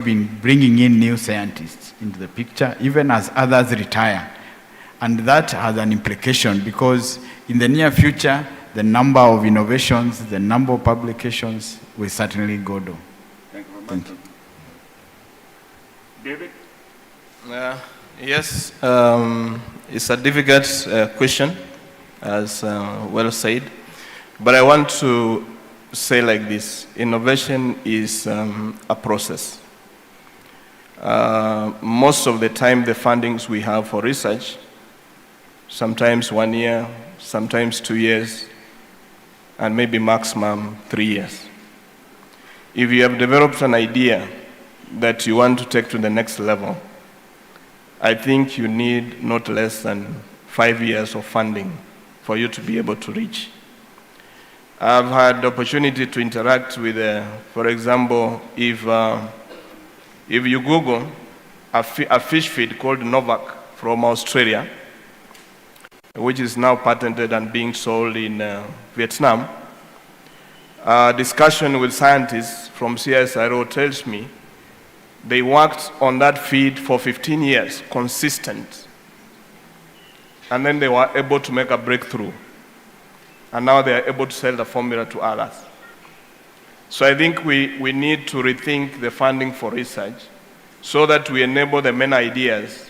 been bringing in new scientists into the picture, even as others retire. And that has an implication because in the near future, the number of innovations, the number of publications will certainly go down. Thank you very much. David? Yes, it's a difficult question, as well said. But I want to say like this: innovation is a process. Most of the time, the fundings we have for research, sometimes 1 year, sometimes 2 years, and maybe maximum 3 years. If you have developed an idea that you want to take to the next level, I think you need not less than 5 years of funding for you to be able to reach. I've had the opportunity to interact with, for example, if you Google a fish feed called Novak from Australia, which is now patented and being sold in Vietnam, a discussion with scientists from CSIRO tells me they worked on that feed for 15 years, consistent. And then they were able to make a breakthrough. And now they are able to sell the formula to others. So I think we need to rethink the funding for research so that we enable the main ideas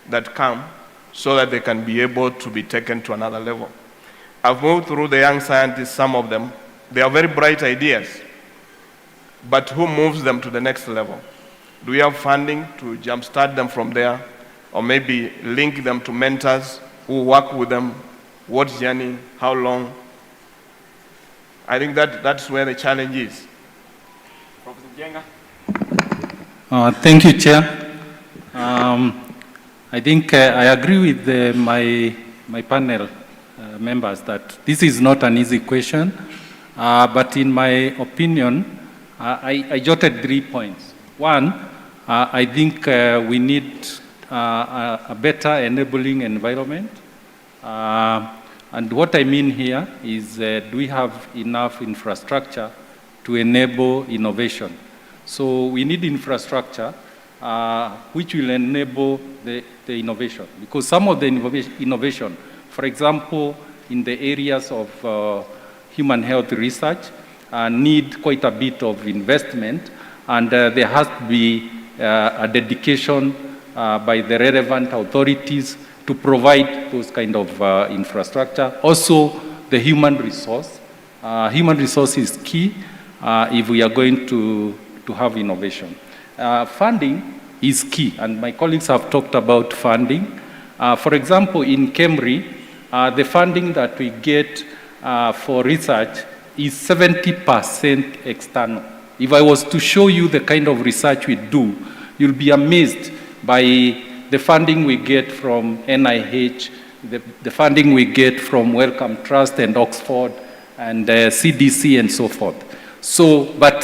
that come so that they can be able to be taken to another level. I've moved through the young scientists, some of them. They are very bright ideas, but who moves them to the next level? Do we have funding to jumpstart them from there, or maybe link them to mentors who work with them? What journey? How long? I think that's where the challenge is. Professor Jenga? Thank you, Chair. I think I agree with my panel members that this is not an easy question, but in my opinion, I jotted 3 points. One, I think we need a better enabling environment. And what I mean here is, do we have enough infrastructure to enable innovation? So we need infrastructure which will enable the innovation. Because some of the innovation, for example, in the areas of human health research, need quite a bit of investment, and there has to be a dedication by the relevant authorities to provide those kind of infrastructure. Also, the human resource. Human resource is key if we are going to have innovation. Funding is key, and my colleagues have talked about funding. For example, in KEMRI, the funding that we get for research is 70% external. If I was to show you the kind of research we do, you'll be amazed by the funding we get from NIH, the funding we get from Wellcome Trust and Oxford and CDC and so forth. So, but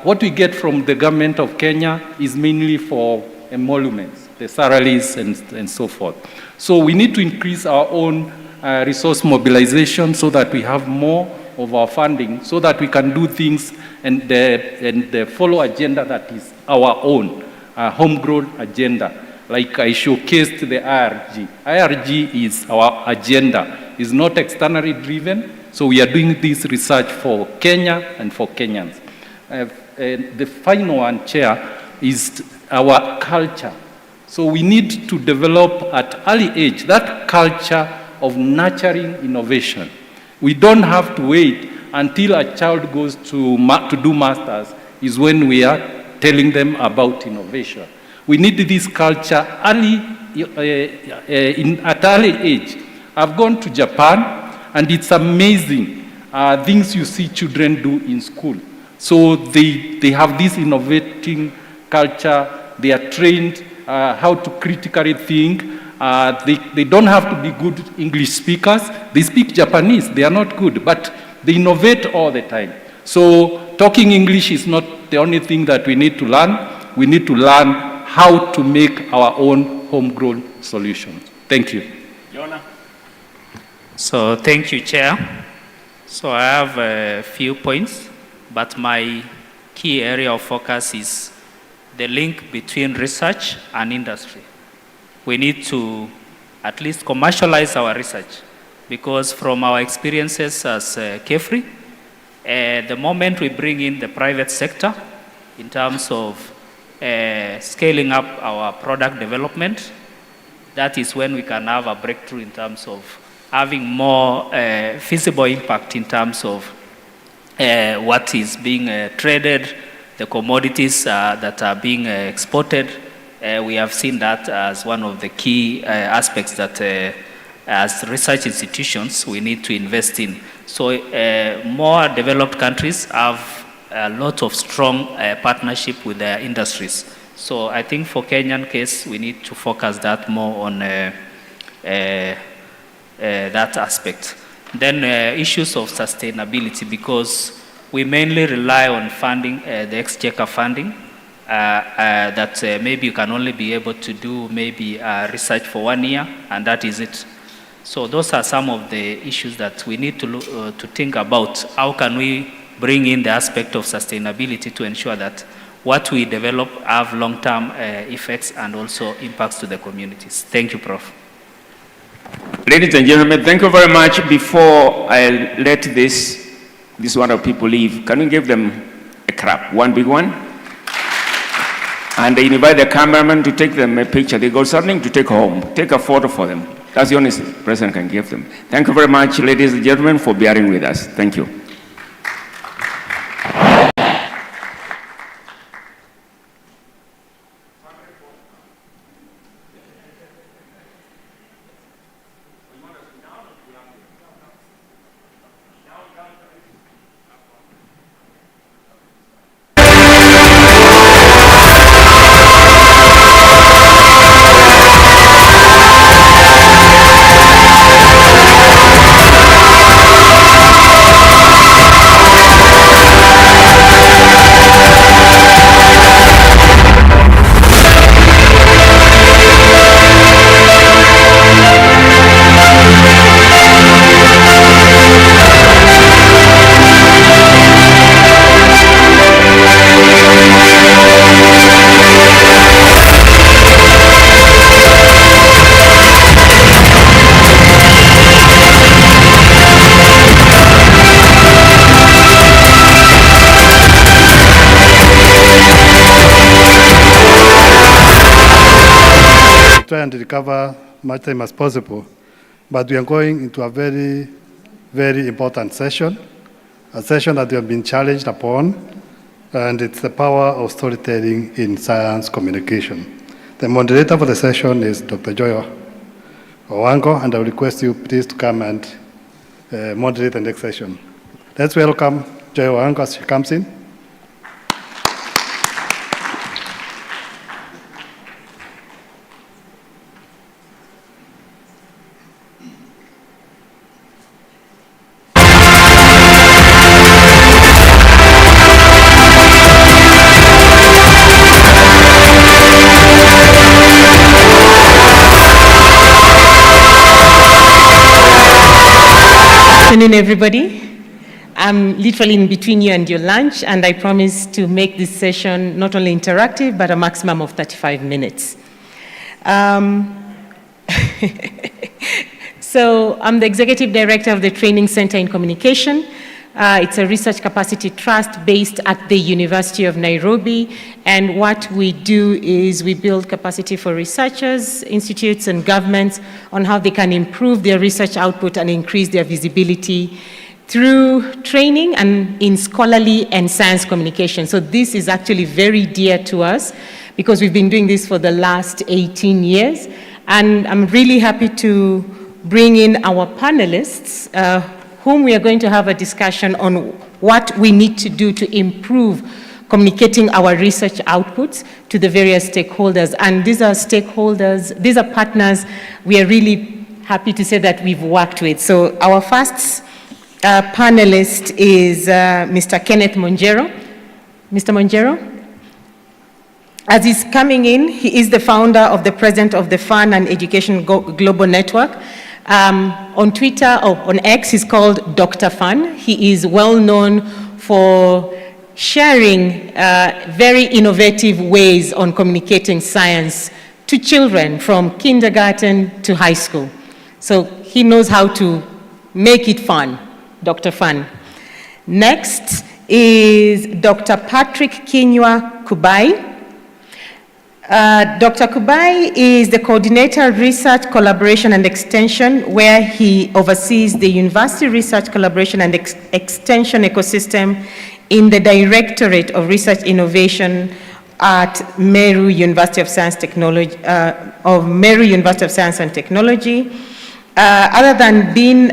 what we get from the government of Kenya is mainly for emoluments, the salaries and so forth. So we need to increase our own resource mobilization so that we have more of our funding, so that we can do things and follow agenda that is our own, homegrown agenda. Like I showcased the IRG. IRG is our agenda. It's not externally driven, so we are doing this research for Kenya and for Kenyans. The final one, Chair, is our culture. So we need to develop at early age that culture of nurturing innovation. We don't have to wait until a child goes to do masters is when we are telling them about innovation. We need this culture early, at early age. I've gone to Japan, and it's amazing things you see children do in school. So they have this innovating culture. They are trained how to critically think. They don't have to be good English speakers. They speak Japanese. They are not good, but they innovate all the time. So talking English is not the only thing that we need to learn. We need to learn how to make our own homegrown solutions. Thank you. Jonah? So thank you, Chair. So I have a few points, but my key area of focus is the link between research and industry. We need to at least commercialize our research, because from our experiences as KEFRI, the moment we bring in the private sector in terms of scaling up our product development, that is when we can have a breakthrough in terms of having more feasible impact in terms of what is being traded, the commodities that are being exported. We have seen that as one of the key aspects that as research institutions we need to invest in. So more developed countries have a lot of strong partnership with their industries. So I think for Kenyan case, we need to focus that more on that aspect. Then issues of sustainability, because we mainly rely on funding, the exchequer funding, that maybe you can only be able to do maybe research for 1 year, and that is it. So those are some of the issues that we need to think about. How can we bring in the aspect of sustainability to ensure that what we develop have long-term effects and also impacts to the communities. Thank you, Prof. Ladies and gentlemen, thank you very much. Before I let this wonderful people leave, can we give them a clap, one big one? And I invite the cameraman to take them a picture. They got something to take home. Take a photo for them. That's the only present can give them. Thank you very much, ladies and gentlemen, for bearing with us. Thank you. Try and recover much time as possible, but we are going into a very, very important session, a session that we have been challenged upon, and it's the power of storytelling in science communication. The moderator for the session is Dr. Joy Owango, and I will request you please to come and moderate the next session. Let's welcome Joy Owango as she comes in. Good afternoon, everybody. I'm literally in between you and your lunch, and I promise to make this session not only interactive, but a maximum of 35 minutes. So I'm the Executive Director of the Training Center in Communication. It's a research capacity trust based at the University of Nairobi, and what we do is we build capacity for researchers, institutes, and governments on how they can improve their research output and increase their visibility through training and in scholarly and science communication. So this is actually very dear to us because we've been doing this for the last 18 years, and I'm really happy to bring in our panelists, whom we are going to have a discussion on what we need to do to improve communicating our research outputs to the various stakeholders. And these are stakeholders, these are partners we are really happy to say that we've worked with. So our first panelist is Mr. Kenneth Monjero. Mr. Monjero? As he's coming in, he is the founder of the president of the Fun and Education Global Network. On Twitter, or on X, he's called Dr. Fun. He is well known for sharing very innovative ways on communicating science to children from kindergarten to high school. So he knows how to make it fun, Dr. Fun. Next is Dr. Patrick Kinyua Kubai. Dr. Kubai is the Coordinator of Research, Collaboration and Extension, where he oversees the University Research Collaboration and Extension ecosystem in the Directorate of Research Innovation at Meru University of Science and Technology. Other than being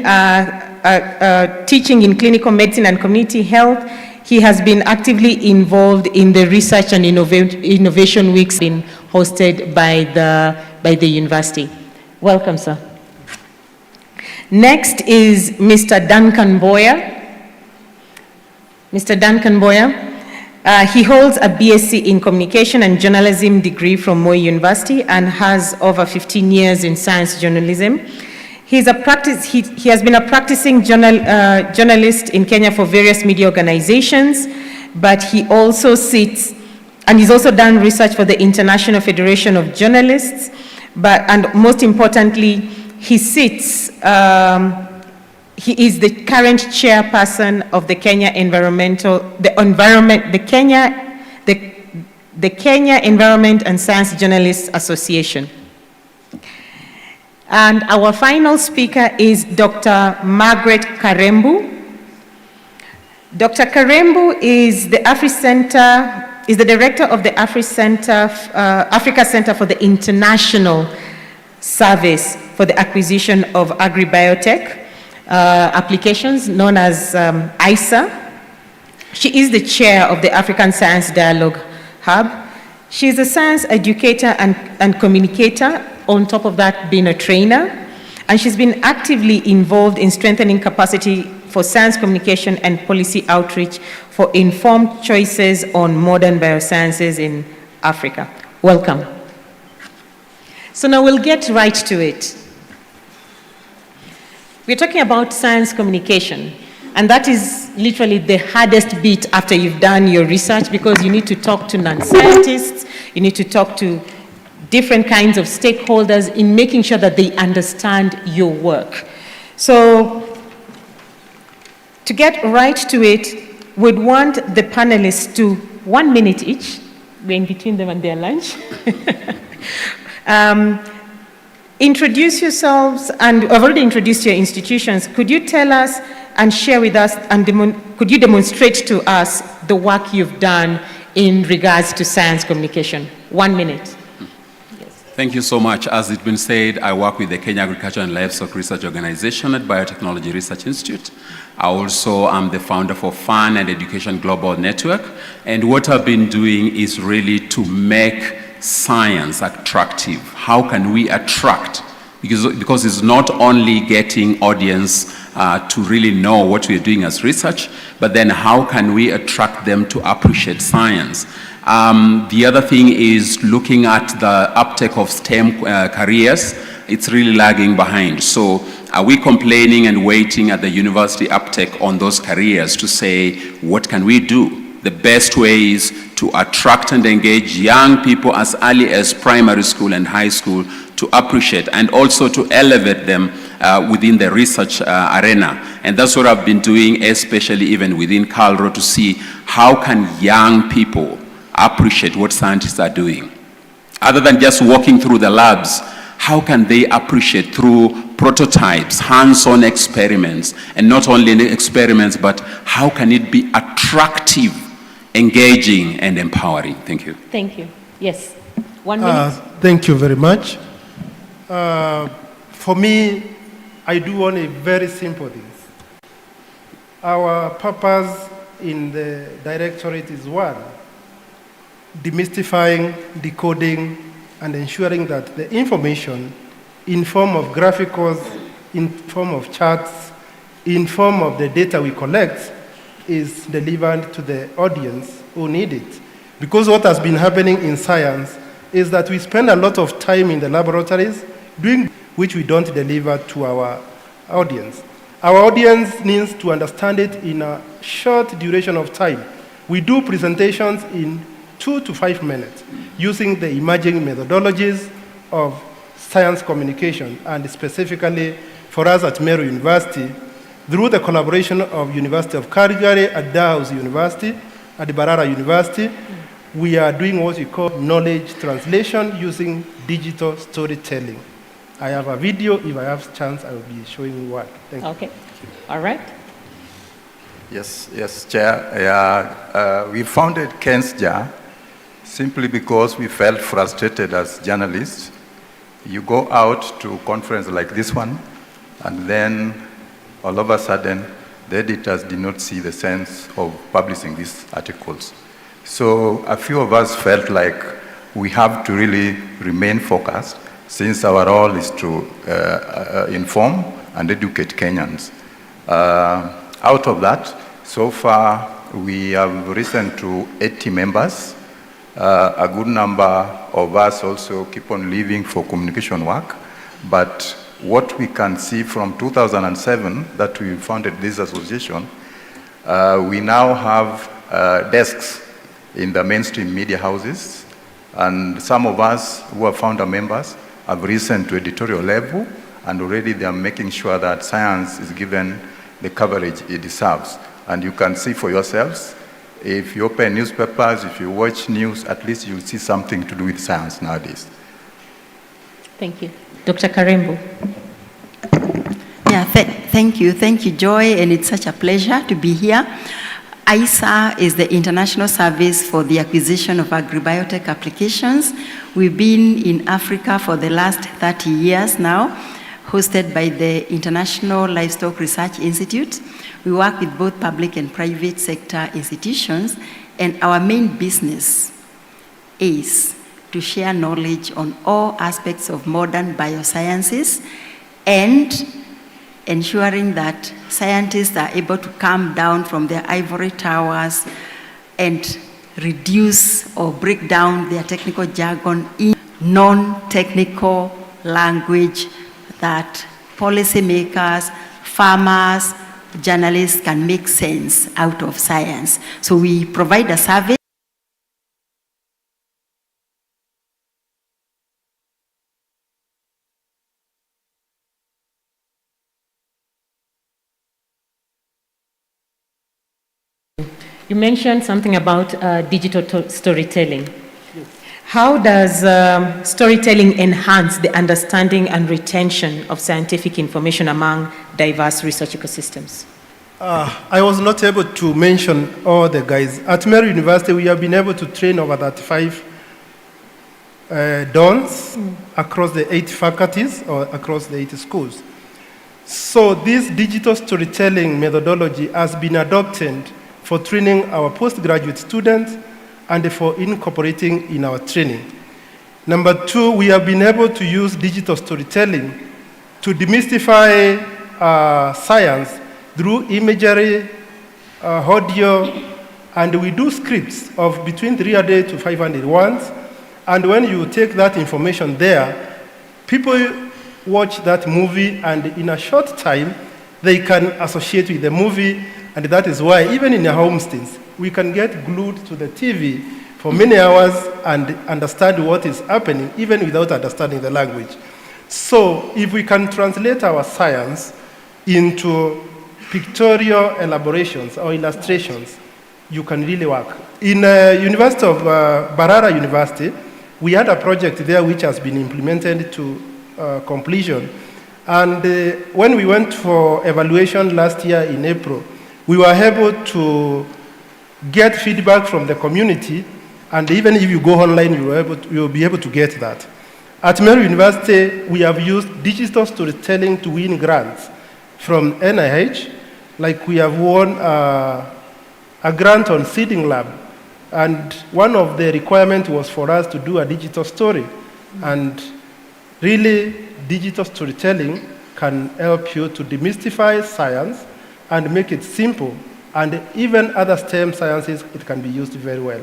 teaching in clinical medicine and community health, he has been actively involved in the research and innovation weeks being hosted by the university. Welcome, sir. Next is Mr. Duncan Boyer. Mr. Duncan Boyer, he holds a BSc in Communication and Journalism degree from Moi University and has over 15 years in science journalism. He has been a practicing journalist in Kenya for various media organizations, but he also sits, and he's also done research for the International Federation of Journalists, and most importantly, he sits, he is the current chairperson of the Kenya Kenya Environment and Science Journalists Association. And our final speaker is Dr. Margaret Karembu. Dr. Karembu is the director of the Africa Center for the International Service for the Acquisition of Agribiotech Applications, known as ISA. She is the chair of the African Science Dialogue Hub. She is a science educator and communicator, on top of that being a trainer, and she's been actively involved in strengthening capacity for science communication and policy outreach for informed choices on modern biosciences in Africa. Welcome. So now we'll get right to it. We're talking about science communication, and that is literally the hardest bit after you've done your research, because you need to talk to non-scientists, you need to talk to different kinds of stakeholders in making sure that they understand your work. So to get right to it, we'd want the panelists to 1 minute each, we're in between them and their lunch. Introduce yourselves, and I've already introduced your institutions. Could you tell us and share with us, and could you demonstrate to us the work you've done in regards to science communication? 1 minute. Thank you so much. As it's been said, I work with the Kenya Agriculture and Livestock Research Organization at Biotechnology Research Institute. I also am the founder for Fun and Education Global Network. And what I've been doing is really to make science attractive. How can we attract? Because it's not only getting audience to really know what we're doing as research, but then how can we attract them to appreciate science? The other thing is looking at the uptake of STEM careers. It's really lagging behind. So are we complaining and waiting at the university uptake on those careers to say, what can we do? The best way is to attract and engage young people as early as primary school and high school to appreciate, and also to elevate them within the research arena. And that's what I've been doing, especially even within CalRO, to see how can young people appreciate what scientists are doing. Other than just walking through the labs, how can they appreciate through prototypes, hands-on experiments, and not only experiments, but how can it be attractive, engaging, and empowering? Thank you. Thank you. Yes. 1 minute. Thank you very much. For me, I do only very simple things. Our purpose in the directorate is one: demystifying, decoding, and ensuring that the information in form of graphicals, in form of charts, in form of the data we collect is delivered to the audience who need it. Because what has been happening in science is that we spend a lot of time in the laboratories doing which we don't deliver to our audience. Our audience needs to understand it in a short duration of time. We do presentations in 2 to 5 minutes using the emerging methodologies of science communication, and specifically for us at Meru University, through the collaboration of University of Calgary, at Dalhousie University, at Barara University, we are doing what we call knowledge translation using digital storytelling. I have a video. If I have a chance, I will be showing you one. Thank you. Okay. All right. Yes, Chair. Yeah, we founded KENSJA simply because we felt frustrated as journalists. You go out to a conference like this one, and then all of a sudden, the editors did not see the sense of publishing these articles. So a few of us felt like we have to really remain focused, since our role is to inform and educate Kenyans. Out of that, so far, we have risen to 80 members. A good number of us also keep on leaving for communication work. But what we can see from 2007, that we founded this association, we now have desks in the mainstream media houses. And some of us who are founder members have risen to editorial level, and already they are making sure that science is given the coverage it deserves. And you can see for yourselves, if you open newspapers, if you watch news, at least you'll see something to do with science nowadays. Thank you. Dr. Karembo. Yeah, thank you. Thank you, Joy, and it's such a pleasure to be here. ISA is the International Service for the Acquisition of Agribiotech Applications. We've been in Africa for the last 30 years now, hosted by the International Livestock Research Institute. We work with both public and private sector institutions, and our main business is to share knowledge on all aspects of modern biosciences and ensuring that scientists are able to come down from their ivory towers and reduce or break down their technical jargon in non-technical language that policymakers, farmers, journalists can make sense out of science. So we provide a service. You mentioned something about digital storytelling. How does storytelling enhance the understanding and retention of scientific information among diverse research ecosystems? I was not able to mention all the guys. At Meru University, we have been able to train over 35 dons across the 8 faculties or across the 8 schools. So this digital storytelling methodology has been adopted for training our postgraduate students and for incorporating in our training. Number 2, we have been able to use digital storytelling to demystify science through imagery, audio, and we do scripts of between 300 to 500 words. And when you take that information there, people watch that movie, and in a short time, they can associate with the movie. And that is why, even in our homestays, we can get glued to the TV for many hours and understand what is happening, even without understanding the language. So if we can translate our science into pictorial elaborations or illustrations, you can really work. In University of Barara University, we had a project there which has been implemented to completion. And when we went for evaluation last year in April, we were able to get feedback from the community, and even if you go online, you will be able to get that. At Meru University, we have used digital storytelling to win grants from NIH, like we have won a grant on seeding lab, and one of the requirements was for us to do a digital story. And really, digital storytelling can help you to demystify science and make it simple. And even other STEM sciences, it can be used very well.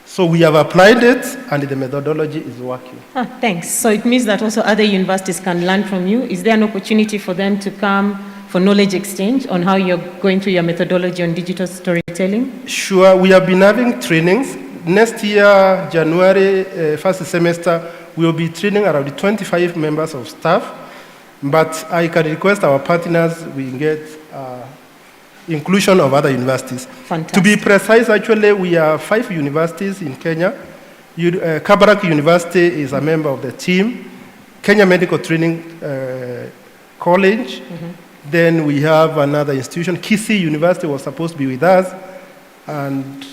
So we have applied it, and the methodology is working. Thanks. So it means that also other universities can learn from you. Is there an opportunity for them to come for knowledge exchange on how you're going through your methodology on digital storytelling? Sure, we have been having trainings. Next year, January, first semester, we will be training around 25 members of staff. But I can request our partners, we get inclusion of other universities. Fantastic. To be precise, actually, we are 5 universities in Kenya. Kabarak University is a member of the team. Kenya Medical Training College. Then we have another institution. Kisii University was supposed to be with us. And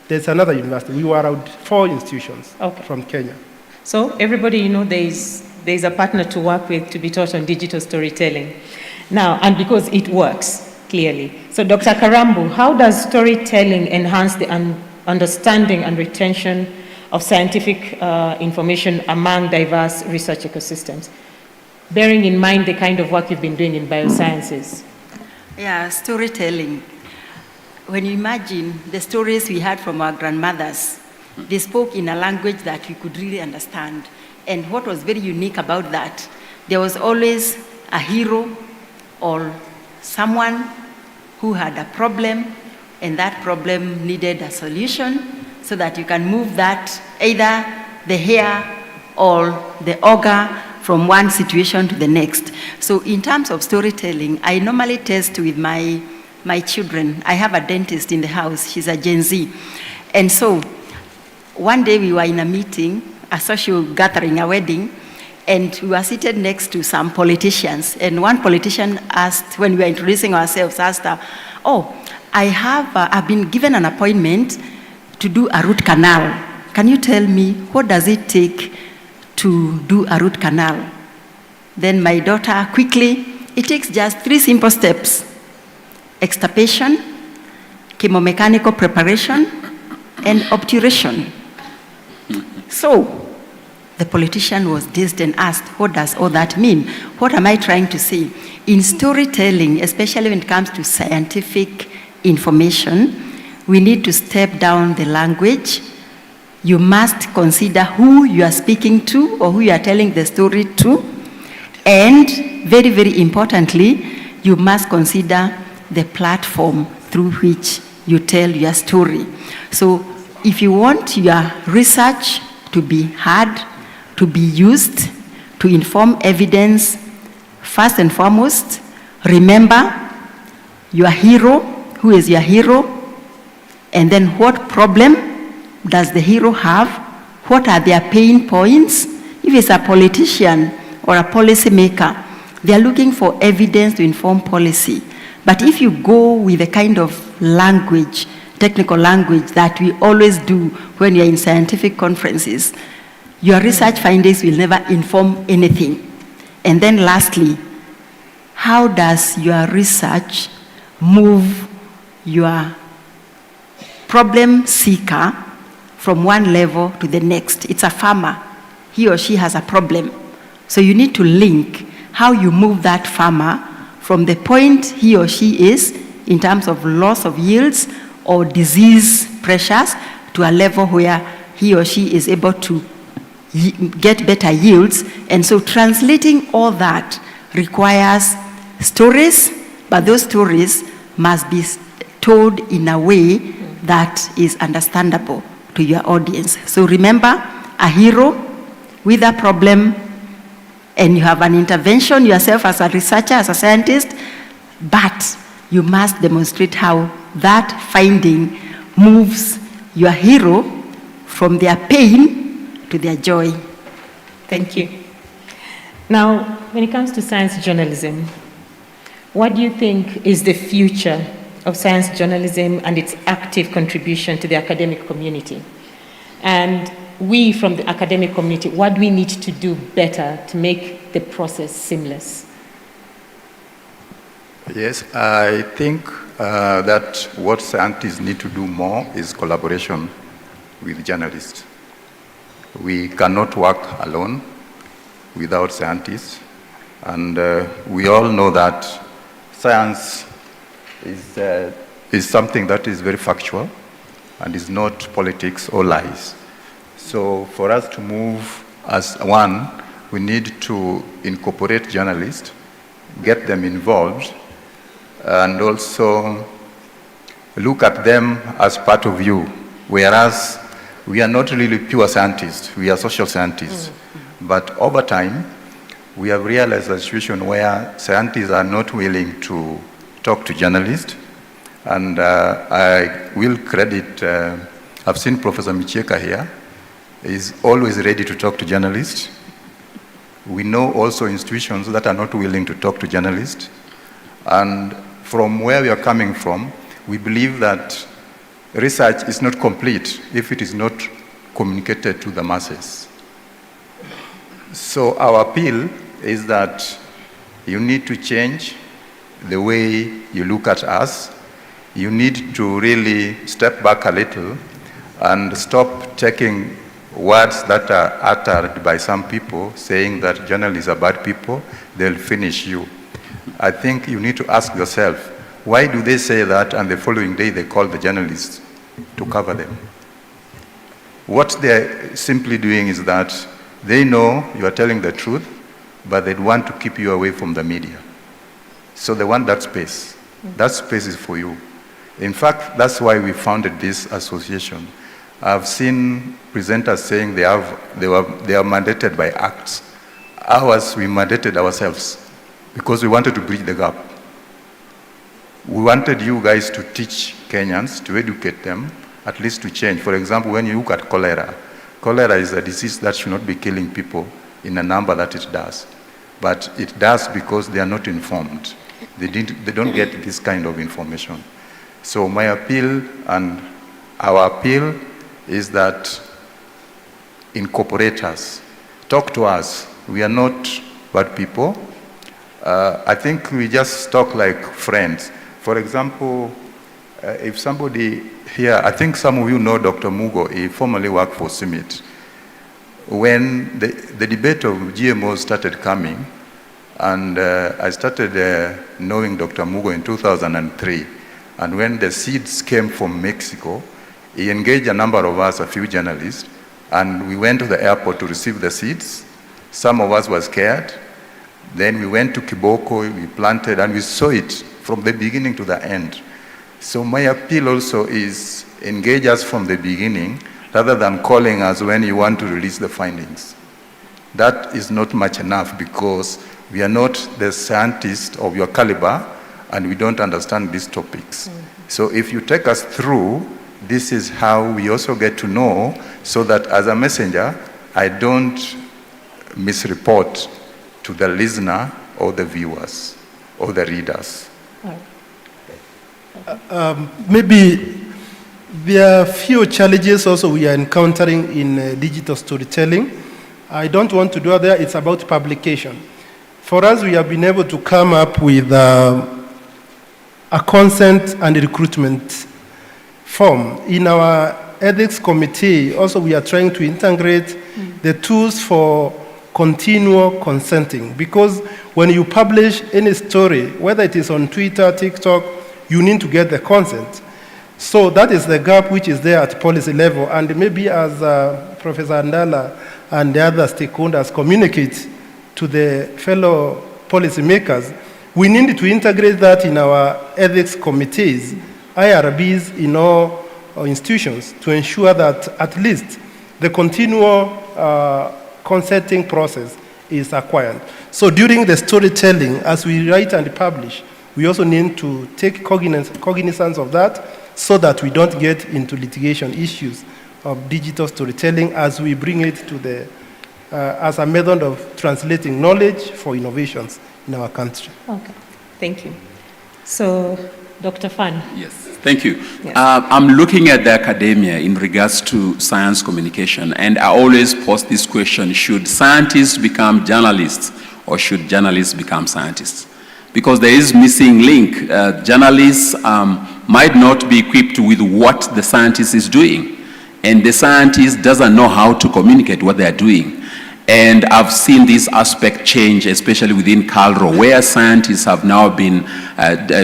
there's another university. We were around 4 institutions from Kenya. So everybody, you know, there's a partner to work with to be taught on digital storytelling. Now, and because it works, clearly. So Dr. Karambu, how does storytelling enhance the understanding and retention of scientific information among diverse research ecosystems, bearing in mind the kind of work you've been doing in biosciences? Yeah, storytelling. When you imagine the stories we had from our grandmothers, they spoke in a language that we could really understand. And what was very unique about that, there was always a hero or someone who had a problem, and that problem needed a solution so that you can move that, either the hair or the auger, from one situation to the next. So in terms of storytelling, I normally test with my children. I have a dentist in the house. She's a Gen Z. And so one day we were in a meeting, a social gathering, a wedding, and we were seated next to some politicians. And one politician asked, when we were introducing ourselves, asked her, "Oh, I've been given an appointment to do a root canal. Can you tell me what does it take to do a root canal?" Then my daughter quickly, it takes just 3 simple steps: extirpation, chemomechanical preparation, and obturation. So the politician was dazed and asked, what does all that mean? What am I trying to say? In storytelling, especially when it comes to scientific information, we need to step down the language. You must consider who you are speaking to or who you are telling the story to. And very, very importantly, you must consider the platform through which you tell your story. So if you want your research to be heard, to be used, to inform evidence, first and foremost, remember your hero. Who is your hero? And then what problem does the hero have? What are their pain points? If it's a politician or a policy maker, they are looking for evidence to inform policy. But if you go with the kind of language, technical language that we always do when you're in scientific conferences, your research findings will never inform anything. And then lastly, how does your research move your problem seeker from one level to the next? It's a farmer. He or she has a problem. So you need to link how you move that farmer from the point he or she is in terms of loss of yields or disease pressures to a level where he or she is able to get better yields. And so translating all that requires stories, but those stories must be told in a way that is understandable to your audience. So remember, a hero with a problem, and you have an intervention yourself as a researcher, as a scientist, but you must demonstrate how that finding moves your hero from their pain to their joy. Thank you. Now, when it comes to science journalism, what do you think is the future of science journalism and its active contribution to the academic community? And we from the academic community, what do we need to do better to make the process seamless? Yes, I think that what scientists need to do more is collaboration with journalists. We cannot work alone without scientists, and we all know that science is something that is very factual and is not politics or lies. So for us to move as one, we need to incorporate journalists, get them involved, and also look at them as part of you, whereas we are not really pure scientists, we are social scientists. But over time, we have realized a situation where scientists are not willing to talk to journalists, and I will credit, I've seen Professor Micheka here, is always ready to talk to journalists. We know also institutions that are not willing to talk to journalists, and from where we are coming from, we believe that research is not complete if it is not communicated to the masses. So our appeal is that you need to change the way you look at us. You need to really step back a little and stop taking words that are uttered by some people saying that journalists are bad people, they'll finish you. I think you need to ask yourself, why do they say that and the following day they call the journalists to cover them? What they're simply doing is that they know you are telling the truth, but they want to keep you away from the media. So they want that space. That space is for you. In fact, that's why we founded this association. I've seen presenters saying they are mandated by acts. Ours, we mandated ourselves because we wanted to bridge the gap. We wanted you guys to teach Kenyans, to educate them, at least to change. For example, when you look at cholera, cholera is a disease that should not be killing people in a number that it does. But it does because they are not informed. They don't get this kind of information. So my appeal and our appeal is that incorporate us, talk to us. We are not bad people. I think we just talk like friends. For example, if somebody here, I think some of you know Dr. Mugo, he formerly worked for CIMIT. When the debate of GMOs started coming, and I started knowing Dr. Mugo in 2003, and when the seeds came from Mexico, he engaged a number of us, a few journalists, and we went to the airport to receive the seeds. Some of us were scared. Then we went to Kiboko, we planted, and we saw it from the beginning to the end. So my appeal also is engage us from the beginning, rather than calling us when you want to release the findings. That is not much enough because we are not the scientists of your caliber and we don't understand these topics. So if you take us through, this is how we also get to know, so that as a messenger, I don't misreport to the listener or the viewers or the readers. Maybe there are few challenges also we are encountering in digital storytelling. I don't want to dwell there, it's about publication. For us, we have been able to come up with a consent and recruitment form. In our ethics committee, also we are trying to integrate the tools for continual consenting, because when you publish any story, whether it is on Twitter, TikTok, you need to get the consent. So that is the gap which is there at policy level, and maybe as Professor Andala and the other stakeholders communicate to the fellow policymakers, we need to integrate that in our ethics committees, IRBs in all institutions, to ensure that at least the continual consenting process is acquired. So during the storytelling, as we write and publish, we also need to take cognizance of that so that we don't get into litigation issues of digital storytelling as we bring it to the, as a method of translating knowledge for innovations in our country. Okay, thank you. So, Dr. Fan. Yes, thank you. Yes. I'm looking at the academia in regards to science communication, and I always pose this question: should scientists become journalists, or should journalists become scientists? Because there is missing link. Journalists might not be equipped with what the scientist is doing, and the scientist doesn't know how to communicate what they are doing. And I've seen this aspect change, especially within CALRO, where scientists have now been,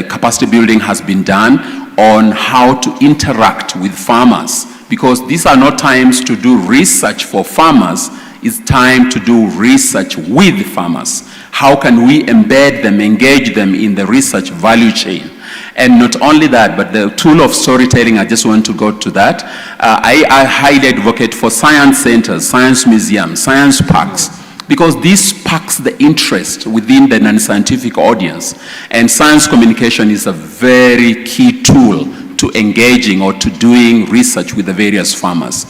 capacity building has been done on how to interact with farmers, because these are not times to do research for farmers. It's time to do research with farmers. How can we embed them, engage them in the research value chain? And not only that, but the tool of storytelling, I just want to go to that. I highly advocate for science centers, science museums, science parks, because this sparks the interest within the non-scientific audience. And science communication is a very key tool to engaging or to doing research with the various farmers.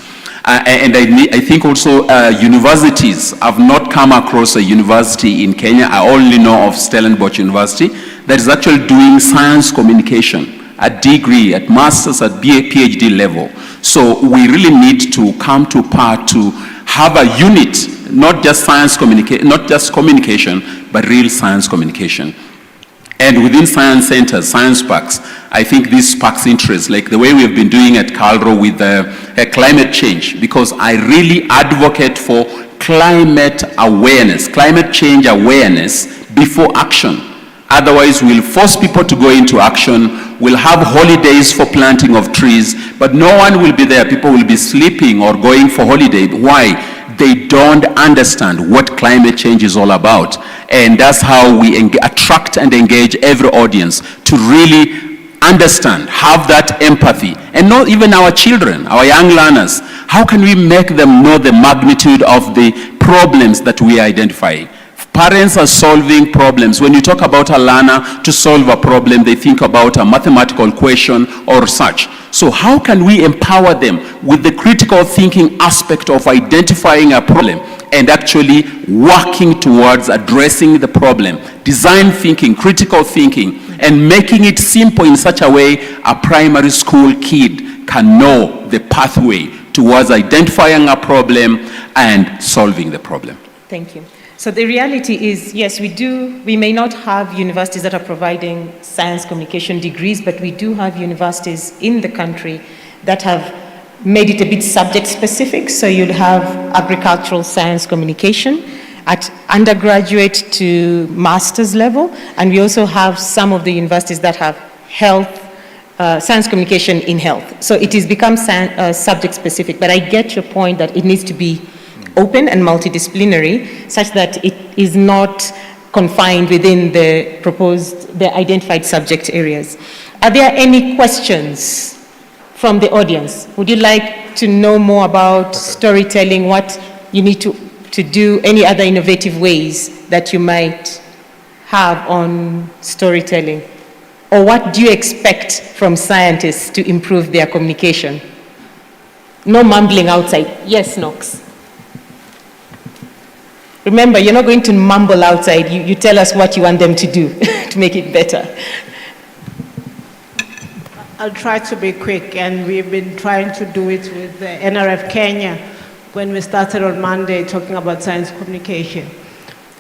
And I think also universities. I've not come across a university in Kenya. I only know of Stellenbosch University that is actually doing science communication at degree, at master's, at PhD level. So we really need to come to part to have a unit, not just communication, but real science communication. And within science centers, science parks, I think this sparks interest, like the way we have been doing at Calro with climate change, because I really advocate for climate awareness, climate change awareness before action. Otherwise, we'll force people to go into action. We'll have holidays for planting of trees, but no one will be there. People will be sleeping or going for holiday. Why? They don't understand what climate change is all about. And that's how we attract and engage every audience to really understand, have that empathy. And not even our children, our young learners. How can we make them know the magnitude of the problems that we identify? Parents are solving problems. When you talk about a learner to solve a problem, they think about a mathematical question or such. So how can we empower them with the critical thinking aspect of identifying a problem and actually working towards addressing the problem? Design thinking, critical thinking, and making it simple in such a way a primary school kid can know the pathway towards identifying a problem and solving the problem. Thank you. So the reality is, yes, we may not have universities that are providing science communication degrees, but we do have universities in the country that have made it a bit subject specific. So you'll have agricultural science communication at undergraduate to master's level. And we also have some of the universities that have health, science communication in health. So it has become subject specific, but I get your point that it needs to be open and multidisciplinary, such that it is not confined within the identified subject areas. Are there any questions from the audience? Would you like to know more about storytelling, what you need to do, any other innovative ways that you might have on storytelling? Or what do you expect from scientists to improve their communication? No mumbling outside. Yes, Knox. Remember, you're not going to mumble outside. You tell us what you want them to do to make it better. I'll try to be quick, and we've been trying to do it with the NRF Kenya when we started on Monday talking about science communication.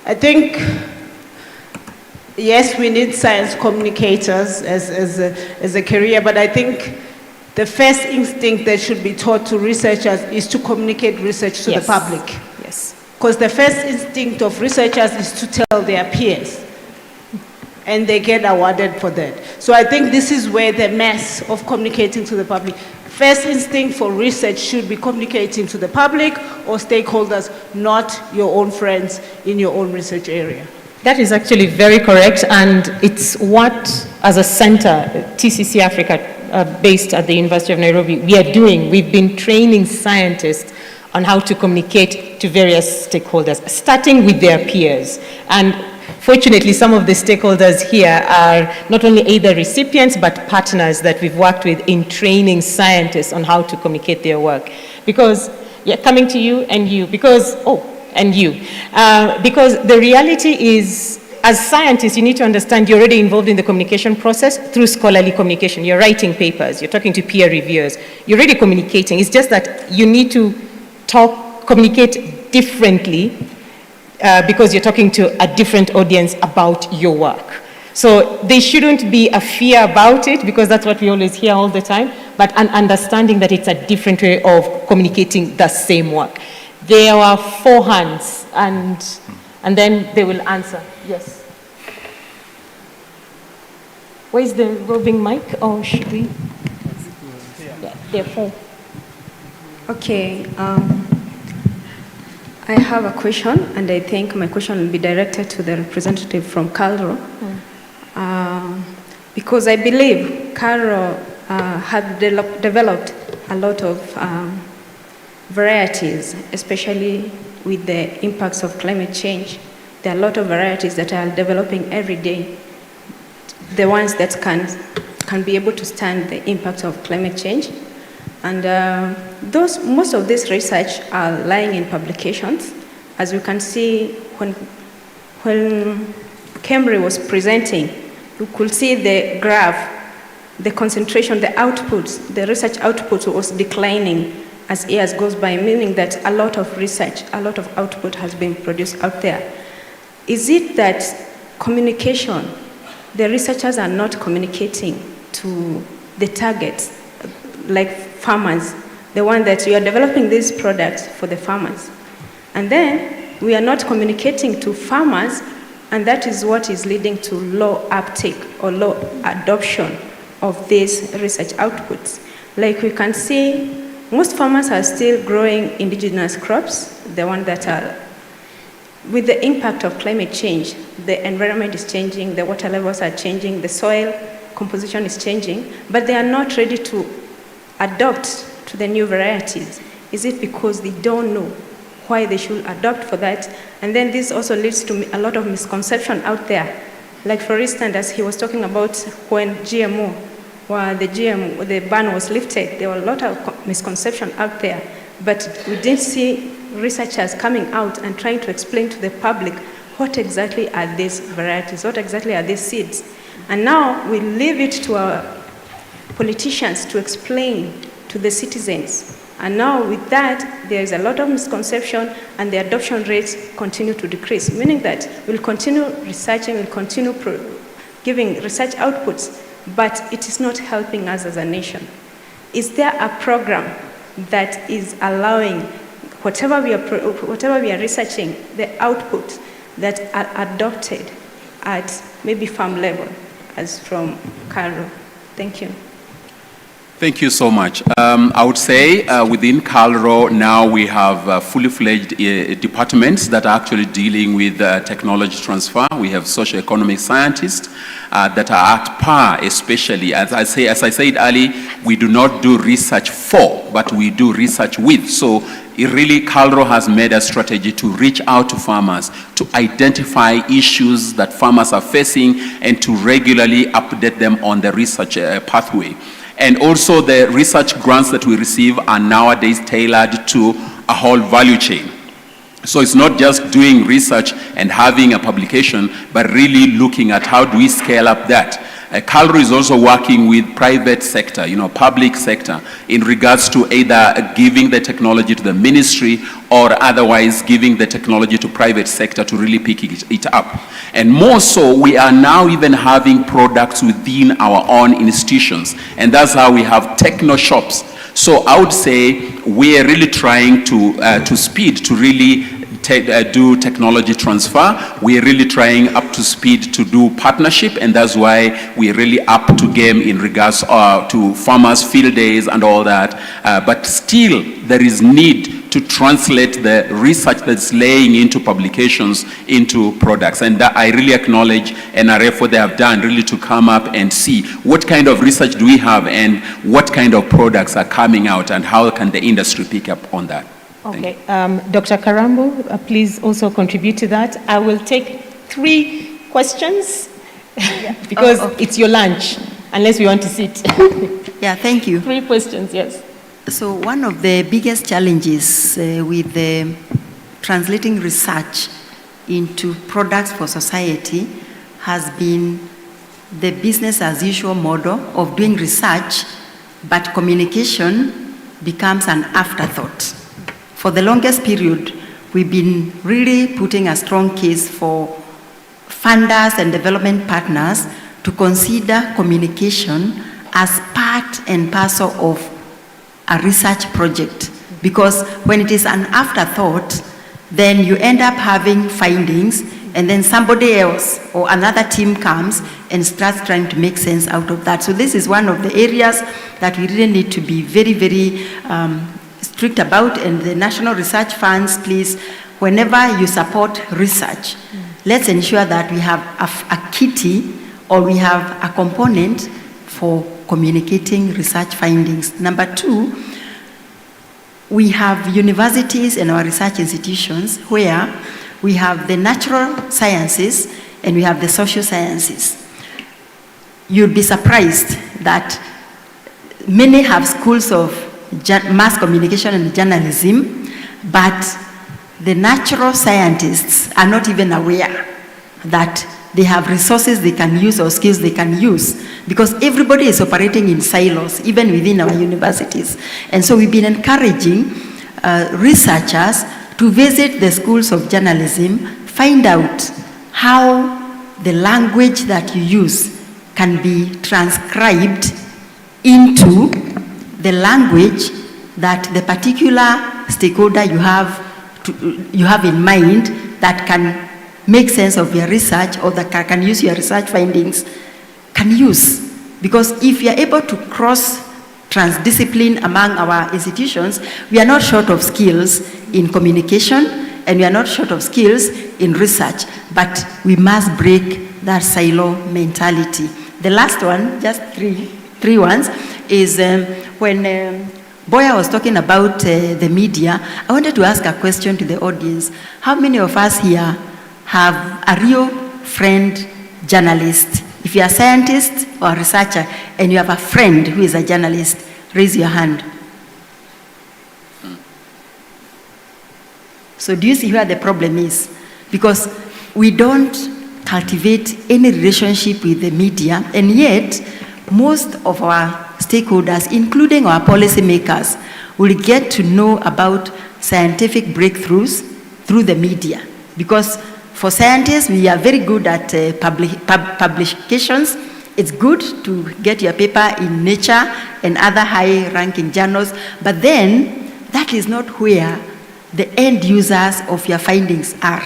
I think, yes, we need science communicators as a career, but I think the first instinct that should be taught to researchers is to communicate research to the public. Yes. Because the first instinct of researchers is to tell their peers, and they get awarded for that. So I think this is where the mess of communicating to the public. First instinct for research should be communicating to the public or stakeholders, not your own friends in your own research area. That is actually very correct, and it's what, as a center, TCC Africa, based at the University of Nairobi, we are doing. We've been training scientists on how to communicate to various stakeholders, starting with their peers. And fortunately, some of the stakeholders here are not only either recipients, but partners that we've worked with in training scientists on how to communicate their work. Because, coming to you and you, because the reality is, as scientists, you need to understand you're already involved in the communication process through scholarly communication. You're writing papers, you're talking to peer reviewers, you're already communicating. It's just that you need to communicate differently because you're talking to a different audience about your work. So there shouldn't be a fear about it, because that's what we always hear all the time, but an understanding that it's a different way of communicating the same work. There are 4 hands, and then they will answer. Yes. Where's the roving mic? Or should we? Yeah, there are 4. Okay. I have a question, and I think my question will be directed to the representative from Calro. Because I believe Calro had developed a lot of varieties, especially with the impacts of climate change. There are a lot of varieties that are developing every day, the ones that can be able to stand the impact of climate change. And most of this research are lying in publications. As you can see, when Cambry was presenting, you could see the graph, the concentration, the outputs, the research output was declining as years goes by, meaning that a lot of research, a lot of output has been produced out there. Is it that communication, the researchers are not communicating to the targets, like farmers, the one that you are developing these products for the farmers? And then we are not communicating to farmers, and that is what is leading to low uptake or low adoption of these research outputs. Like we can see, most farmers are still growing indigenous crops, the ones that are, with the impact of climate change, the environment is changing, the water levels are changing, the soil composition is changing, but they are not ready to adopt to the new varieties. Is it because they don't know why they should adopt for that? And then this also leads to a lot of misconception out there. Like for instance, as he was talking about when GMO, while the ban was lifted, there were a lot of misconception out there, but we didn't see researchers coming out and trying to explain to the public what exactly are these varieties, what exactly are these seeds. And now we leave it to our politicians to explain to the citizens. And now with that, there is a lot of misconception and the adoption rates continue to decrease, meaning that we'll continue researching, we'll continue giving research outputs, but it is not helping us as a nation. Is there a program that is allowing whatever we are researching, the output that are adopted at maybe farm level, as from Carol? Thank you. Thank you so much. I would say within Calro now we have fully fledged departments that are actually dealing with technology transfer. We have socio-economic scientists that are at par, especially, as I said earlier, we do not do research for, but we do research with. So it really, Calro has made a strategy to reach out to farmers, to identify issues that farmers are facing, and to regularly update them on the research pathway. And also the research grants that we receive are nowadays tailored to a whole value chain. So it's not just doing research and having a publication, but really looking at how do we scale up that. Calro is also working with private sector, public sector, in regards to either giving the technology to the ministry or otherwise giving the technology to private sector to really pick it up. And more so, we are now even having products within our own institutions. And that's how we have techno shops. So I would say we are really trying to speed to really do technology transfer. We are really trying up to speed to do partnership, and that's why we are really up to game in regards to farmers' field days and all that. But still, there is need to translate the research that's laying into publications into products. And that I really acknowledge NRF what they have done, really to come up and see what kind of research do we have and what kind of products are coming out and how can the industry pick up on that. Okay, Dr. Karambo, please also contribute to that. I will take 3 questions because it's your lunch, unless we want to sit. Yeah, thank you. 3 questions, yes. So one of the biggest challenges with translating research into products for society has been the business as usual model of doing research, but communication becomes an afterthought. For the longest period, we've been really putting a strong case for funders and development partners to consider communication as part and parcel of a research project. Because when it is an afterthought, then you end up having findings, and then somebody else or another team comes and starts trying to make sense out of that. So this is one of the areas that we really need to be very, very strict about, and the national research funds, please, whenever you support research, let's ensure that we have a kitty or we have a component for communicating research findings. Number 2, we have universities and our research institutions where we have the natural sciences and we have the social sciences. You'll be surprised that many have schools of mass communication and journalism, but the natural scientists are not even aware that they have resources they can use or skills they can use, because everybody is operating in silos, even within our universities. And so we've been encouraging researchers to visit the schools of journalism, find out how the language that you use can be transcribed into the language that the particular stakeholder you have in mind that can make sense of your research or that can use your research findings can use. Because if you're able to cross transdiscipline among our institutions, we are not short of skills in communication and we are not short of skills in research, but we must break that silo mentality. The last one, just three ones, is when Boya was talking about the media, I wanted to ask a question to the audience. How many of us here have a real friend journalist? If you're a scientist or a researcher and you have a friend who is a journalist, raise your hand. So do you see where the problem is? Because we don't cultivate any relationship with the media, and yet most of our stakeholders, including our policymakers, will get to know about scientific breakthroughs through the media. Because for scientists, we are very good at publications. It's good to get your paper in Nature and other high-ranking journals, but then that is not where the end users of your findings are.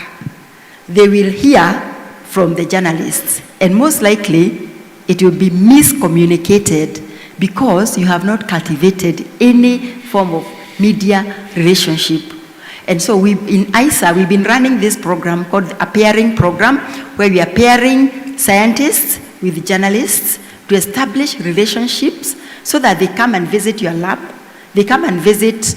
They will hear from the journalists, and most likely it will be miscommunicated because you have not cultivated any form of media relationship. And so in ISA, we've been running this program called a pairing program, where we are pairing scientists with journalists to establish relationships so that they come and visit your lab, they come and visit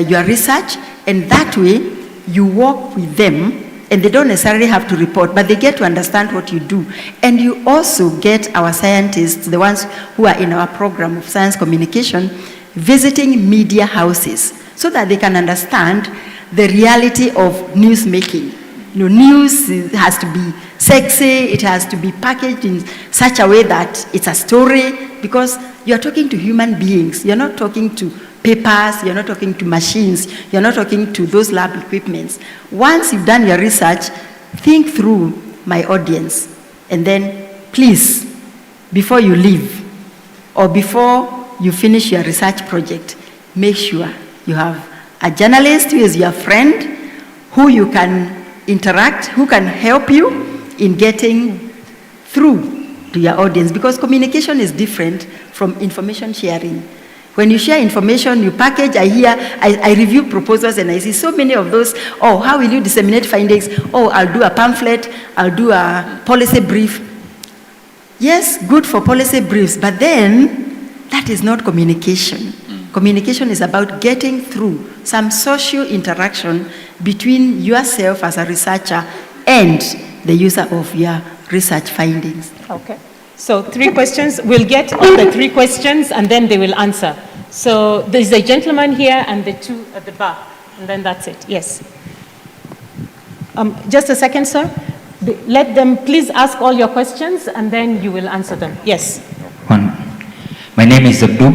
your research, and that way you work with them, and they don't necessarily have to report, but they get to understand what you do. And you also get our scientists, the ones who are in our program of science communication, visiting media houses so that they can understand the reality of news making. You know, news has to be sexy, it has to be packaged in such a way that it's a story, because you're talking to human beings. You're not talking to papers, you're not talking to machines, you're not talking to those lab equipments. Once you've done your research, think through my audience, and then please, before you leave or before you finish your research project, make sure you have a journalist who is your friend, who you can interact, who can help you in getting through to your audience, because communication is different from information sharing. When you share information, you package, I review proposals and I see so many of those. Oh, how will you disseminate findings? Oh, I'll do a pamphlet, I'll do a policy brief. Yes, good for policy briefs, but then that is not communication. Communication is about getting through some social interaction between yourself as a researcher and the user of your research findings. Okay. So 3 questions. We'll get all the 3 questions and then they will answer. So there's a gentleman here and the 2 at the back, and then that's it. Yes. Just a second, sir. Let them please ask all your questions and then you will answer them. Yes. My name is Abdul.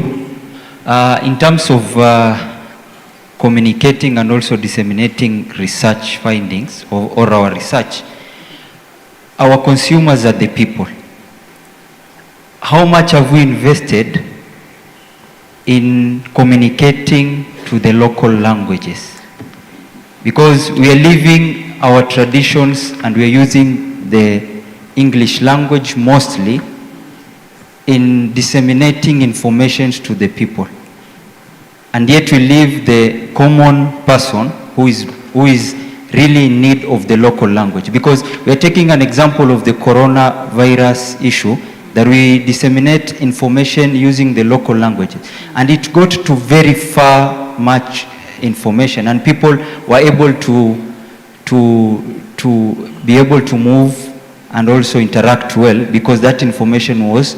In terms of communicating and also disseminating research findings or our research, our consumers are the people. How much have we invested in communicating to the local languages? Because we are leaving our traditions and we are using the English language mostly in disseminating information to the people. And yet we leave the common person who is really in need of the local language. Because we are taking an example of the coronavirus issue, that we disseminate information using the local languages. And it got to very far much information, and people were able to be able to move and also interact well, because that information was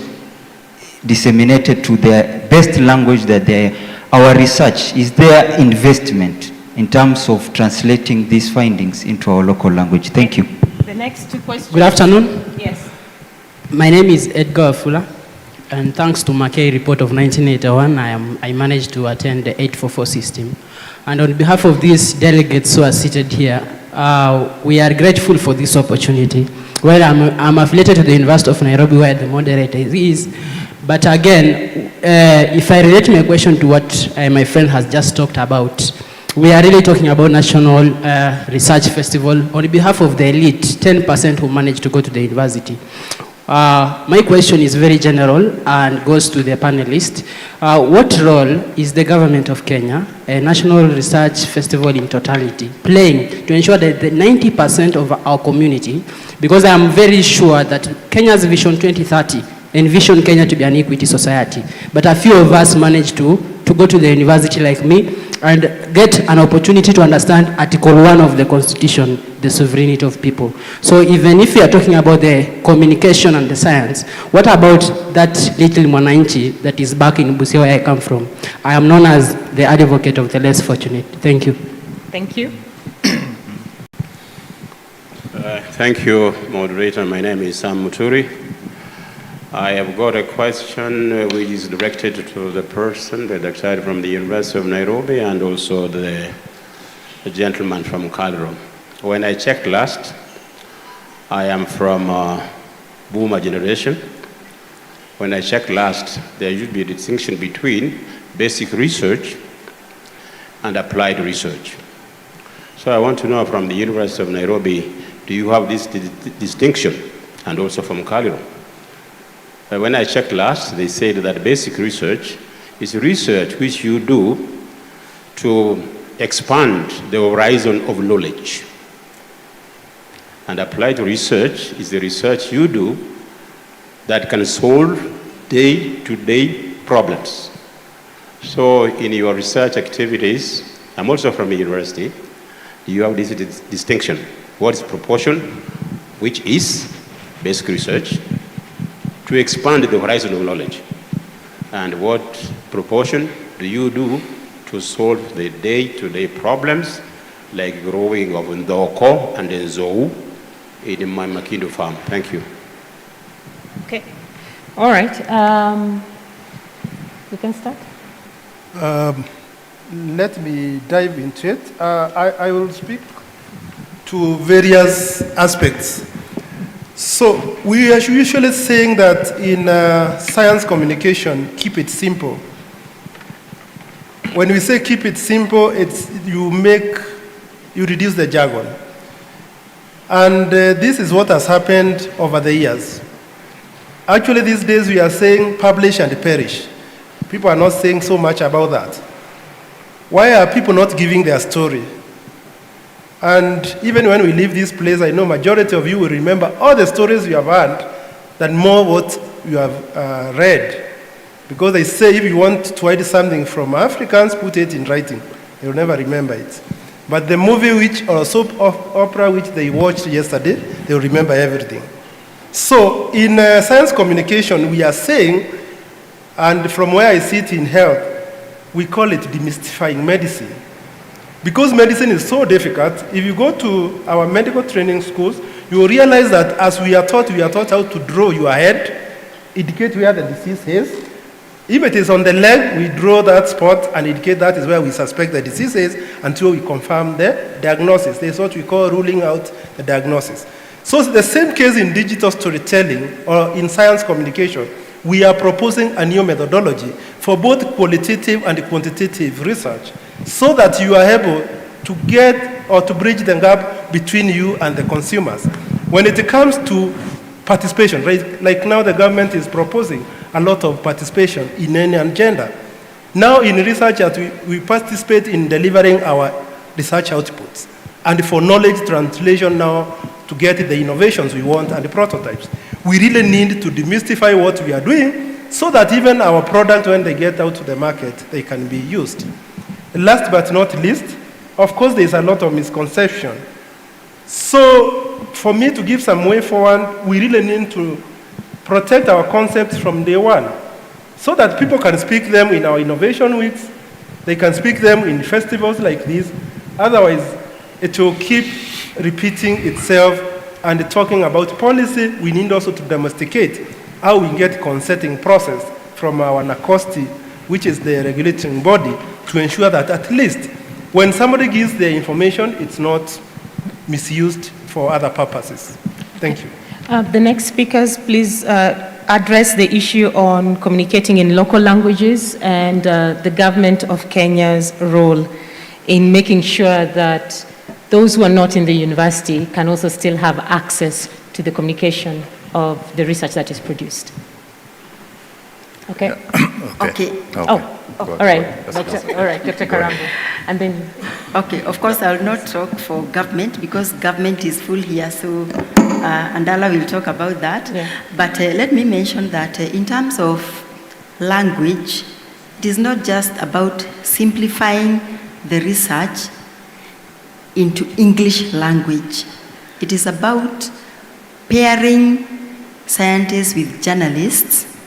disseminated to the best language that our research. Is there investment in terms of translating these findings into our local language? Thank you. The next two questions. Good afternoon. Yes. My name is Edgar Afula, and thanks to Mackay report of 1981, I managed to attend the 844 system. And on behalf of these delegates who are seated here, we are grateful for this opportunity. Well, I'm affiliated to the University of Nairobi, where the moderator is. But again, if I relate my question to what my friend has just talked about, we are really talking about National Research Festival on behalf of the elite, 10% who managed to go to the university. My question is very general and goes to the panelists. What role is the government of Kenya, a National Research Festival in totality, playing to ensure that the 90% of our community, because I am very sure that Kenya's Vision 2030 envision Kenya to be an equity society, but a few of us managed to go to the university like me and get an opportunity to understand Article 1 of the Constitution, the sovereignty of people. So even if we are talking about the communication and the science, what about that little Mwananchi that is back in Busia, where I come from? I am known as the advocate of the less fortunate. Thank you. Thank you. Thank you, moderator. My name is Sam Muturi. I have got a question which is directed to the person, the doctor from the University of Nairobi, and also the gentleman from Cairo. When I checked last, I am from boomer generation. When I checked last, there should be a distinction between basic research and applied research. So I want to know from the University of Nairobi, do you have this distinction? And also from Cairo. When I checked last, they said that basic research is research which you do to expand the horizon of knowledge. And applied research is the research you do that can solve day-to-day problems. So in your research activities, I'm also from a university, you have this distinction. What is proportion, which is basic research, to expand the horizon of knowledge? And what proportion do you do to solve the day-to-day problems like growing of ndoko and nzou in my Makindo farm? Thank you. Okay. All right. You can start. Let me dive into it. I will speak to various aspects. So we are usually saying that in science communication, keep it simple. When we say keep it simple, it's you reduce the jargon. And this is what has happened over the years. Actually, these days we are saying publish and perish. People are not saying so much about that. Why are people not giving their story? And even when we leave this place, I know majority of you will remember all the stories you have heard than more what you have read. Because they say if you want to write something from Africans, put it in writing. You'll never remember it. But the movie or soap opera which they watched yesterday, they'll remember everything. So in science communication, we are saying, and from where I sit in health, we call it demystifying medicine. Because medicine is so difficult, if you go to our medical training schools, you will realize that as we are taught how to draw your head, indicate where the disease is. If it is on the leg, we draw that spot and indicate that is where we suspect the disease is until we confirm the diagnosis. This is what we call ruling out the diagnosis. So it's the same case in digital storytelling or in science communication. We are proposing a new methodology for both qualitative and quantitative research, so that you are able to get or to bridge the gap between you and the consumers. When it comes to participation, right, like now the government is proposing a lot of participation in any agenda. Now in research, we participate in delivering our research outputs. and for knowledge translation now to get the innovations we want and the prototypes. We really need to demystify what we are doing so that even our product, when they get out to the market, they can be used. Last but not least, of course, there's a lot of misconception. So for me to give some way forward, we really need to protect our concepts from day one so that people can speak them in our innovation weeks, they can speak them in festivals like this. Otherwise, it will keep repeating itself and talking about policy. We need also to domesticate how we get consenting process from our NACOSTI, which is the regulating body, to ensure that at least when somebody gives their information, it's not misused for other purposes. Thank you. The next speakers, please address the issue on communicating in local languages and the government of Kenya's role in making sure that those who are not in the university can also still have access to the communication of the research that is produced. Okay? Okay. Oh, all right. All right, Dr. Karambu. And then... Okay, of course, I will not talk for government because government is full here, so Andala will talk about that. Yeah. But let me mention that in terms of language, it is not just about simplifying the research into English language. It is about pairing scientists with journalists,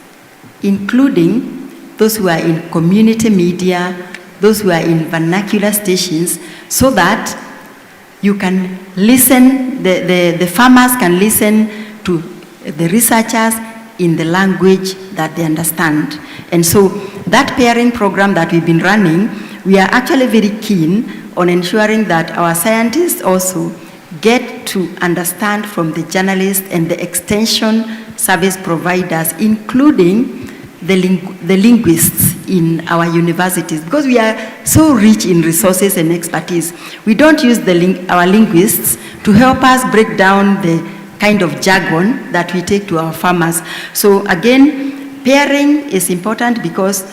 including those who are in community media, those who are in vernacular stations, so that you can listen, the farmers can listen to the researchers in the language that they understand. And so that pairing program that we've been running, we are actually very keen on ensuring that our scientists also get to understand from the journalists and the extension service providers, including the linguists in our universities, because we are so rich in resources and expertise. We don't use our linguists to help us break down the kind of jargon that we take to our farmers. So again, pairing is important because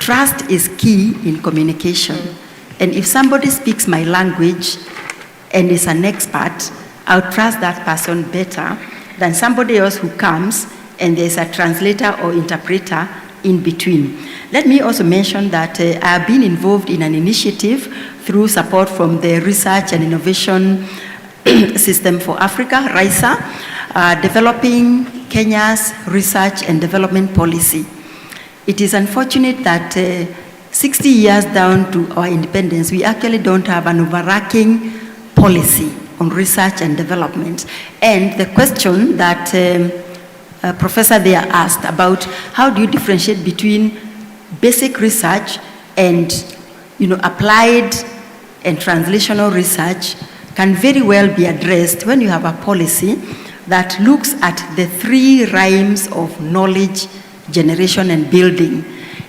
trust is key in communication. And if somebody speaks my language and is an expert, I'll trust that person better than somebody else who comes and there's a translator or interpreter in between. Let me also mention that I have been involved in an initiative through support from the Research and Innovation System for Africa, RISA, developing Kenya's research and development policy. It is unfortunate that 60 years down to our independence, we actually don't have an overarching policy on research and development. And the question that Professor there asked about how do you differentiate between basic research and applied and translational research can very well be addressed when you have a policy that looks at the three rhymes of knowledge generation and building.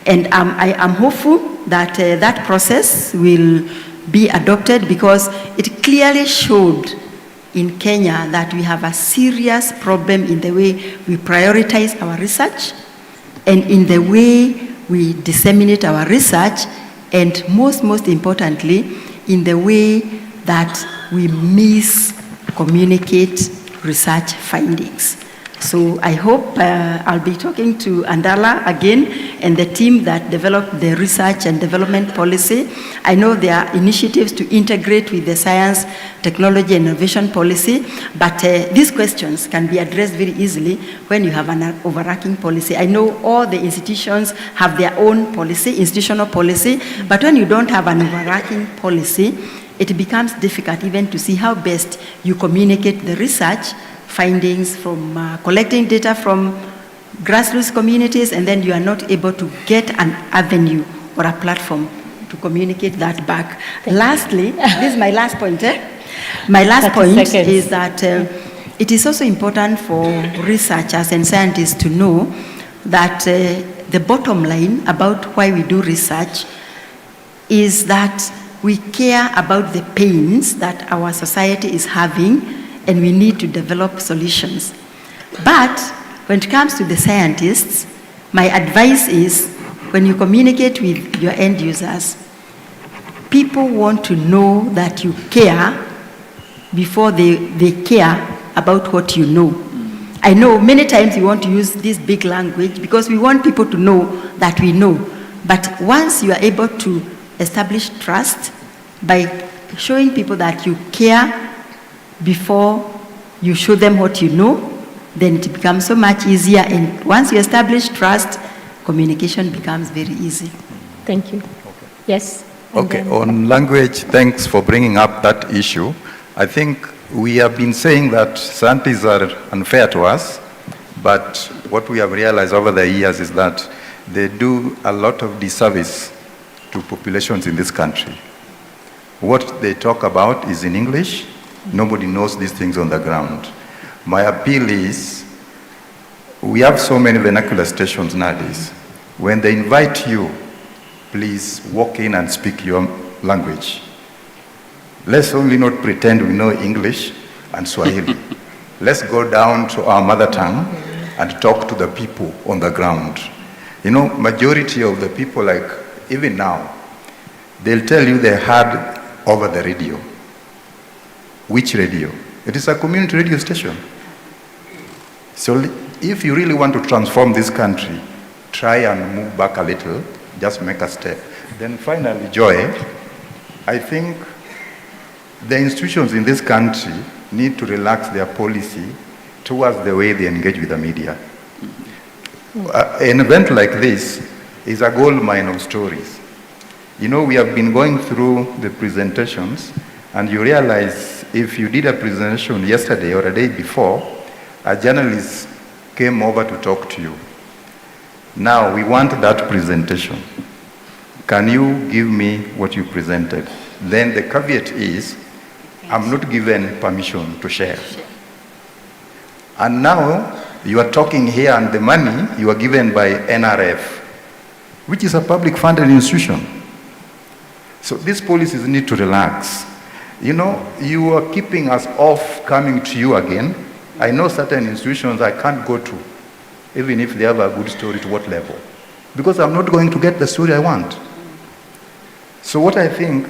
And I am hopeful that that process will be adopted because it clearly showed in Kenya that we have a serious problem in the way we prioritize our research and in the way we disseminate our research, and most importantly, in the way that we miscommunicate research findings. So I hope I'll be talking to Andala again and the team that developed the research and development policy. I know there are initiatives to integrate with the science, technology, and innovation policy, but these questions can be addressed very easily when you have an overarching policy. I know all the institutions have their own policy, institutional policy, but when you don't have an overarching policy, it becomes difficult even to see how best you communicate the research findings from collecting data from grassroots communities, and then you are not able to get an avenue or a platform to communicate that back. Lastly, this is my last point. My last point is that it is also important for researchers and scientists to know that the bottom line about why we do research is that we care about the pains that our society is having, and we need to develop solutions. But when it comes to the scientists, my advice is when you communicate with your end users, people want to know that you care before they care about what you know. I know many times we want to use this big language because we want people to know that we know. But once you are able to establish trust by showing people that you care before you show them what you know, then it becomes so much easier. And once you establish trust, communication becomes very easy. Thank you. Okay. Yes? Okay, on language, thanks for bringing up that issue. I think we have been saying that scientists are unfair to us, but what we have realized over the years is that they do a lot of disservice to populations in this country. What they talk about is in English. Nobody knows these things on the ground. My appeal is, we have so many vernacular stations nowadays. When they invite you, please walk in and speak your language. Let's only not pretend we know English and Swahili. Let's go down to our mother tongue and talk to the people on the ground. You know, majority of the people, like even now, they'll tell you they heard over the radio. Which radio? It is a community radio station. So if you really want to transform this country, try and move back a little, just make a step. Then finally, Joy, I think the institutions in this country need to relax their policy towards the way they engage with the media. An event like this is a gold mine of stories. You know, we have been going through the presentations, and you realize if you did a presentation yesterday or a day before, a journalist came over to talk to you. Now, we want that presentation. Can you give me what you presented? Then the caveat is, I'm not given permission to share. And now, you are talking here and the money you are given by NRF, which is a public funded institution. So these policies need to relax. You know, you are keeping us off coming to you again. I know certain institutions I can't go to, even if they have a good story to what level, because I'm not going to get the story I want. So what I think,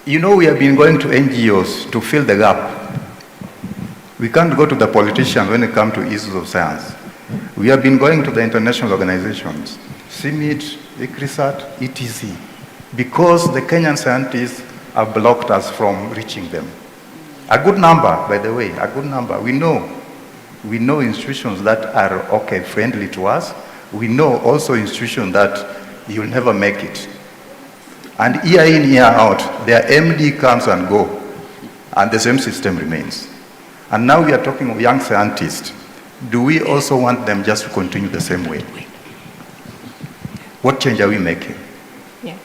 you know, we have been going to NGOs to fill the gap. We can't go to the politicians when it comes to issues of science. We have been going to the international organizations, CIMIT, ICRISAT, ETC, because the Kenyan scientists have blocked us from reaching them. A good number, by the way, a good number. We know institutions that are okay, friendly to us. We know also institutions that you'll never make it. And year in, year out, their MD comes and go, and the same system remains. And now we are talking of young scientists. Do we also want them just to continue the same way? What change are we making? Yeah.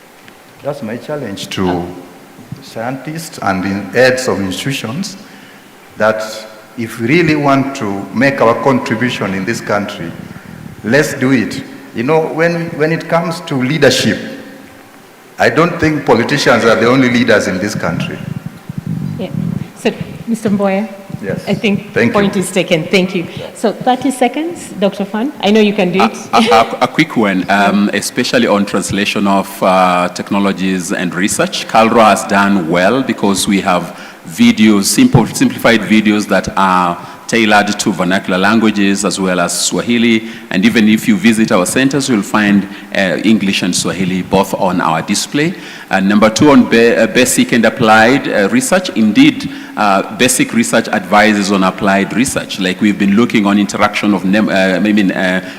That's my challenge to scientists and heads of institutions, that if we really want to make our contribution in this country, let's do it. You know, when it comes to leadership, I don't think politicians are the only leaders in this country. Yeah. So, Mr. Mboya, yes. I think Thank point you. is taken. Thank you. So, 30 seconds, Dr. Fan. I know you can do it. A quick one, especially on translation of technologies and research. CalRO has done well because we have videos, simplified videos that are tailored to vernacular languages as well as Swahili. And even if you visit our centers, you'll find English and Swahili both on our display. And number two, on basic and applied research, indeed, basic research advises on applied research. Like we've been looking on interaction of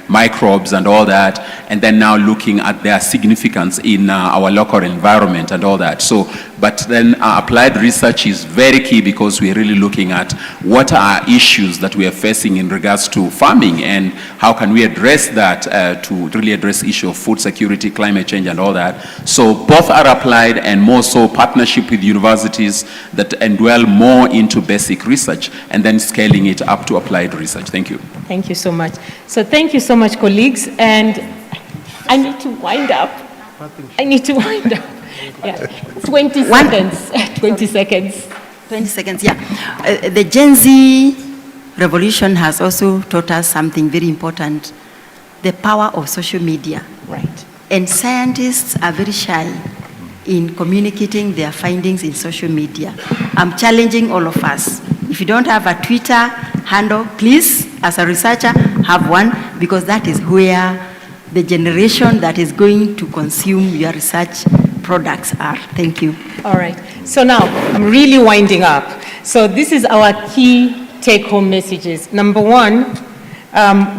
microbes and all that, and then now looking at their significance in our local environment and all that. So, but then applied research is very key because we're really looking at what are issues that we are facing in regards to farming and how can we address that to really address issue of food security, climate change and all that. So both are applied, and more so partnership with universities that dwell more into basic research and then scaling it up to applied research. Thank you. Thank you so much. So thank you so much, colleagues. And I need to wind up. Yeah. 20 seconds. 20 seconds. 20 seconds, yeah. The Gen Z revolution has also taught us something very important, the power of social media. Right. And scientists are very shy in communicating their findings in social media. I'm challenging all of us. If you don't have a Twitter handle, please, as a researcher, have one, because that is where the generation that is going to consume your research products are. Thank you. All right. So now, I'm really winding up. So this is our key take-home messages. Number one,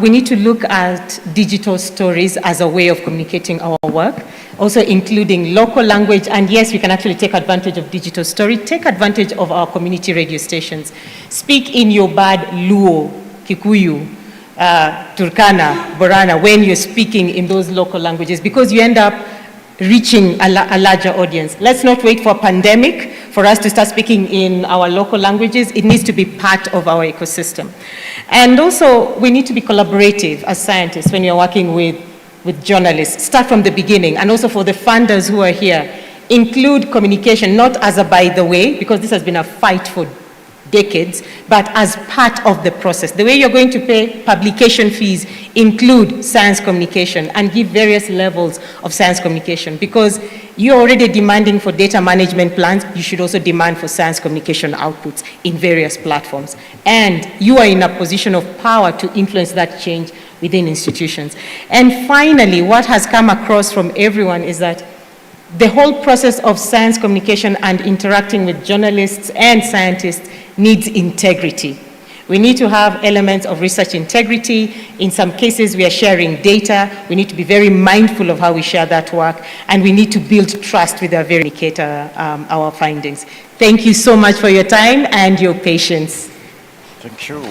we need to look at digital stories as a way of communicating our work, also including local language, and yes, we can actually take advantage of digital story. Take advantage of our community radio stations. Speak in your bad Luo, Kikuyu, Turkana, Borana, when you're speaking in those local languages, because you end up reaching a larger audience. Let's not wait for a pandemic for us to start speaking in our local languages. It needs to be part of our ecosystem. And also, we need to be collaborative as scientists when you're working with journalists. Start from the beginning. And also for the funders who are here, include communication, not as a by the way, because this has been a fight for decades, but as part of the process. The way you're going to pay publication fees include science communication and give various levels of science communication, because you're already demanding for data management plans, you should also demand for science communication outputs in various platforms. And you are in a position of power to influence that change within institutions. And finally, what has come across from everyone is that the whole process of science communication and interacting with journalists and scientists needs integrity. We need to have elements of research integrity. In some cases, we are sharing data. We need to be very mindful of how we share that work, and we need to build trust with our verificator, our findings. Thank you so much for your time and your patience. Thank you.